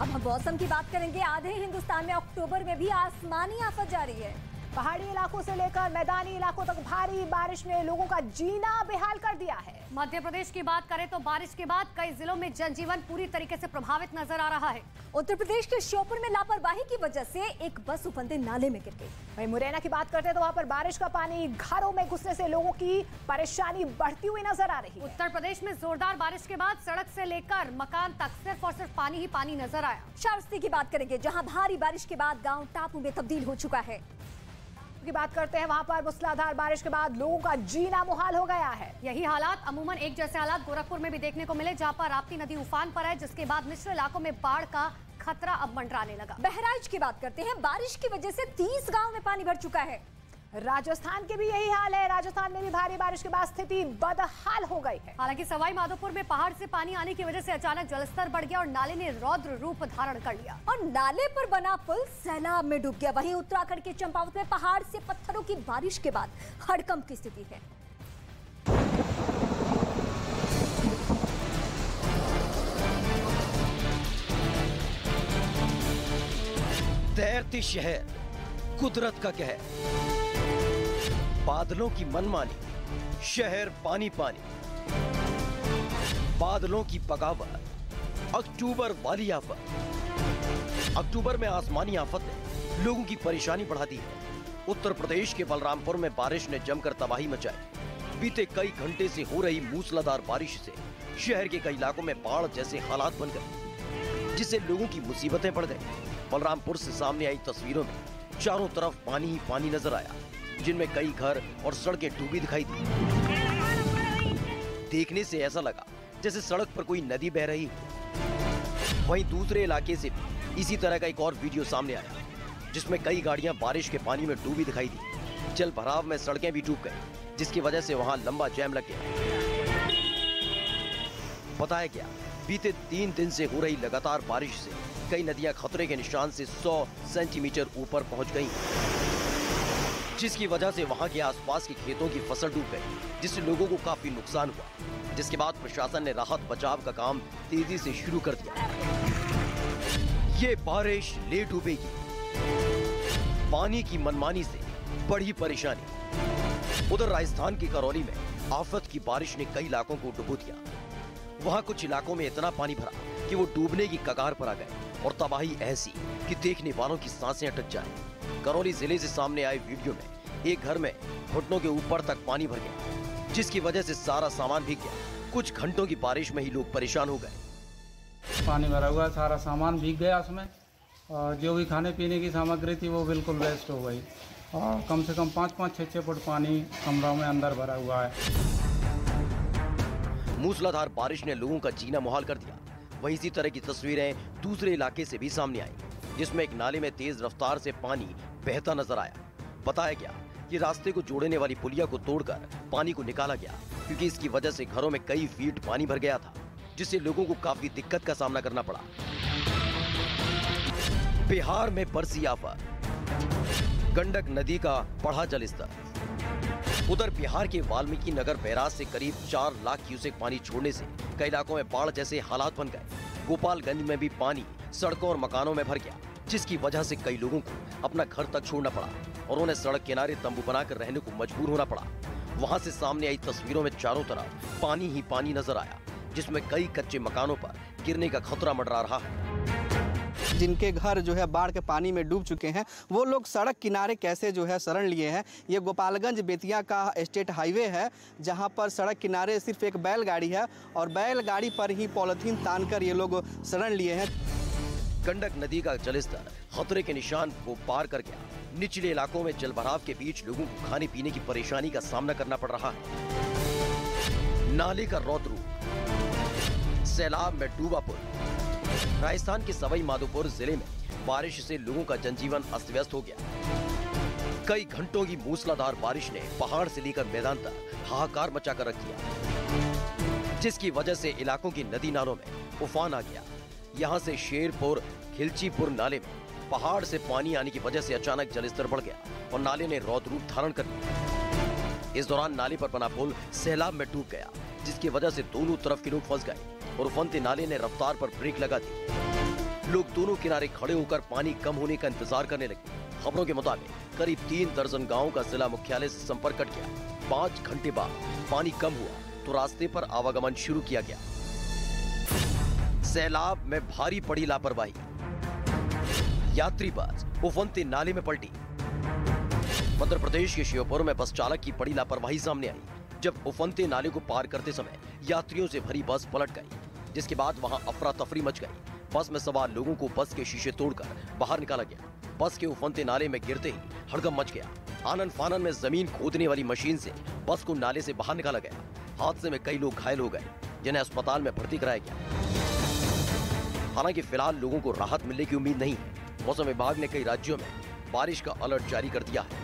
अब हम मौसम की बात करेंगे। आधे हिंदुस्तान में अक्टूबर में भी आसमानी आफत जारी है। पहाड़ी इलाकों से लेकर मैदानी इलाकों तक भारी बारिश ने लोगों का जीना बेहाल कर दिया है। मध्य प्रदेश की बात करें तो बारिश के बाद कई जिलों में जनजीवन पूरी तरीके से प्रभावित नजर आ रहा है। उत्तर प्रदेश के श्योपुर में लापरवाही की वजह से एक बस उफंदे नाले में गिर गई। वहीं मुरैना की बात करते हैं तो वहां पर बारिश का पानी घरों में घुसने से लोगों की परेशानी बढ़ती हुई नजर आ रही है। उत्तर प्रदेश में जोरदार बारिश के बाद सड़क से लेकर मकान तक सिर्फ और सिर्फ पानी ही पानी नजर आया। श्रावस्ती की बात करेंगे, जहां भारी बारिश के बाद गांव टापू में तब्दील हो चुका है। की बात करते हैं, वहां पर मूसलाधार बारिश के बाद लोगों का जीना मुहाल हो गया है। यही हालात अमूमन एक जैसे हालात गोरखपुर में भी देखने को मिले, जहां पर राप्ती नदी उफान पर है, जिसके बाद निचले इलाकों में बाढ़ का खतरा अब मंडराने लगा। बहराइच की बात करते हैं, बारिश की वजह से 30 गांव में पानी भर चुका है। राजस्थान के भी यही हाल है। राजस्थान में भी भारी बारिश के बाद स्थिति बदहाल हो गई है। हालांकि सवाई माधोपुर में पहाड़ से पानी आने की वजह से अचानक जलस्तर बढ़ गया और नाले ने रौद्र रूप धारण कर लिया और नाले पर बना पुल सैलाब में डूब गया। वहीं उत्तराखंड के चंपावत में पहाड़ से पत्थरों की बारिश के बाद हड़कंप की स्थिति है। तैरती शहर, कुदरत का कहर, बादलों की मनमानी, शहर पानी पानी, बादलों की बगावत, अक्टूबर वाली आफत। अक्टूबर में आसमानी आफत ने लोगों की परेशानी बढ़ा दी है। उत्तर प्रदेश के बलरामपुर में बारिश ने जमकर तबाही मचाई। बीते कई घंटे से हो रही मूसलाधार बारिश से शहर के कई इलाकों में बाढ़ जैसे हालात बन गए, जिससे लोगों की मुसीबतें बढ़ गई। बलरामपुर से सामने आई तस्वीरों में चारों तरफ पानी ही पानी नजर आया, जिनमें कई घर और सड़कें डूबी दिखाई दी। देखने से ऐसा लगा जैसे सड़क पर कोई नदी बह रही हो। वहीं दूसरे इलाके से भी इसी तरह का एक और वीडियो सामने आया, जिसमें कई गाड़ियां बारिश के पानी में डूबी दिखाई दी। जल भराव में सड़कें भी डूब गई, जिसकी वजह से वहां लंबा जैम लग गया। बताया गया, बीते 3 दिन से हो रही लगातार बारिश से कई नदियां खतरे के निशान से 100 सेंटीमीटर ऊपर पहुंच गई, जिसकी वजह से वहां के आसपास के खेतों की फसल डूब गई, जिससे लोगों को काफी नुकसान हुआ। जिसके बाद प्रशासन ने राहत बचाव का काम तेजी से शुरू कर दिया। ये बारिश ले डूबेगी, पानी की मनमानी से बड़ी परेशानी। उधर राजस्थान की करौली में आफत की बारिश ने कई इलाकों को डुबो दिया। वहां कुछ इलाकों में इतना पानी भरा कि वो डूबने की कगार पर आ गए और तबाही ऐसी कि देखने वालों की सांसें अटक जाए। करौली जिले से सामने आए वीडियो में एक घर में घुटनों के ऊपर तक पानी भर गया, जिसकी वजह से सारा सामान भीग गया। कुछ घंटों की बारिश में ही लोग परेशान हो गए। पानी भरा हुआ, सारा सामान भीग गया उसमें, और जो भी खाने पीने की सामग्री थी वो बिल्कुल वेस्ट हो गई। और कम से कम 5-5, 6-6 फुट पानी कमरों में अंदर भरा हुआ है। मूसलाधार बारिश ने लोगों का जीना मुहाल कर दिया। वहीं इसी तरह की तस्वीरें दूसरे इलाके से भी सामने आई, जिसमें एक नाले में तेज रफ्तार से पानी बहता नजर आया। बताया गया कि रास्ते को जोड़ने वाली पुलिया को तोड़कर पानी को निकाला गया, क्योंकि इसकी वजह से घरों में कई फीट पानी भर गया था, जिससे लोगों को काफी दिक्कत का सामना करना पड़ा। बिहार में बरसी आफत, गंडक नदी का बढ़ा जलस्तर। उधर बिहार के वाल्मीकि नगर बैराज से करीब 4 लाख क्यूसेक पानी छोड़ने से कई इलाकों में बाढ़ जैसे हालात बन गए। गोपालगंज में भी पानी सड़कों और मकानों में भर गया, जिसकी वजह से कई लोगों को अपना घर तक छोड़ना पड़ा और उन्हें सड़क किनारे तंबू बनाकर रहने को मजबूर होना पड़ा। वहां से सामने आई तस्वीरों में चारों तरफ पानी ही पानी नजर आया, जिसमें कई कच्चे मकानों पर गिरने का खतरा मंडरा रहा है। जिनके घर जो है बाढ़ के पानी में डूब चुके हैं, वो लोग सड़क किनारे कैसे जो है शरण लिए हैं। ये गोपालगंज बेतिया का स्टेट हाईवे है, जहां पर सड़क किनारे सिर्फ एक बैलगाड़ी है और बैलगाड़ी पर ही पॉलिथीन तानकर ये लोग शरण लिए हैं। गंडक नदी का जलस्तर खतरे के निशान को पार कर गया। निचले इलाकों में जलभराव के बीच लोगों को खाने पीने की परेशानी का सामना करना पड़ रहा है। नाले का रौद्र रूप, सैलाब में डूबा पुल। राजस्थान के सवाई माधोपुर जिले में बारिश से लोगों का जनजीवन अस्त व्यस्त हो गया। कई घंटों की मूसलाधार बारिश ने पहाड़ से लेकर मैदान तक हाहाकार मचाकर रख दिया, जिसकी वजह से इलाकों की नदी नालों में उफान आ गया। यहाँ से शेरपुर खिलचीपुर नाले में पहाड़ से पानी आने की वजह से अचानक जलस्तर बढ़ गया और नाले ने रौद्र रूप धारण कर लिया। इस दौरान नाले पर बना पुल सैलाब में डूब गया, जिसकी वजह से दोनों तरफ के लोग फंस गए और उफनते नाले ने रफ्तार पर ब्रेक लगा दी। लोग दोनों किनारे खड़े होकर पानी कम होने का इंतजार करने लगे। खबरों के मुताबिक करीब 3 दर्जन गांवों का जिला मुख्यालय से संपर्क कट गया। 5 घंटे बाद पानी कम हुआ तो रास्ते पर आवागमन शुरू किया गया। सैलाब में भारी पड़ी लापरवाही, यात्री बस उफनते नाले में पलटी। मध्य प्रदेश के श्योपुर में बस चालक की बड़ी लापरवाही सामने आई, जब उफनते नाले को पार करते समय यात्रियों से भरी बस पलट गई, जिसके बाद वहां अफरा तफरी मच गई। बस में सवार लोगों को बस के शीशे तोड़कर बाहर निकाला गया। बस के उफनते नाले में गिरते ही हड़कंप मच गया। आनन फानन में जमीन खोदने वाली मशीन से बस को नाले से बाहर निकाला गया। हादसे में कई लोग घायल हो गए, जिन्हें अस्पताल में भर्ती कराया गया। हालांकि फिलहाल लोगों को राहत मिलने की उम्मीद नहीं है। मौसम विभाग ने कई राज्यों में बारिश का अलर्ट जारी कर दिया है।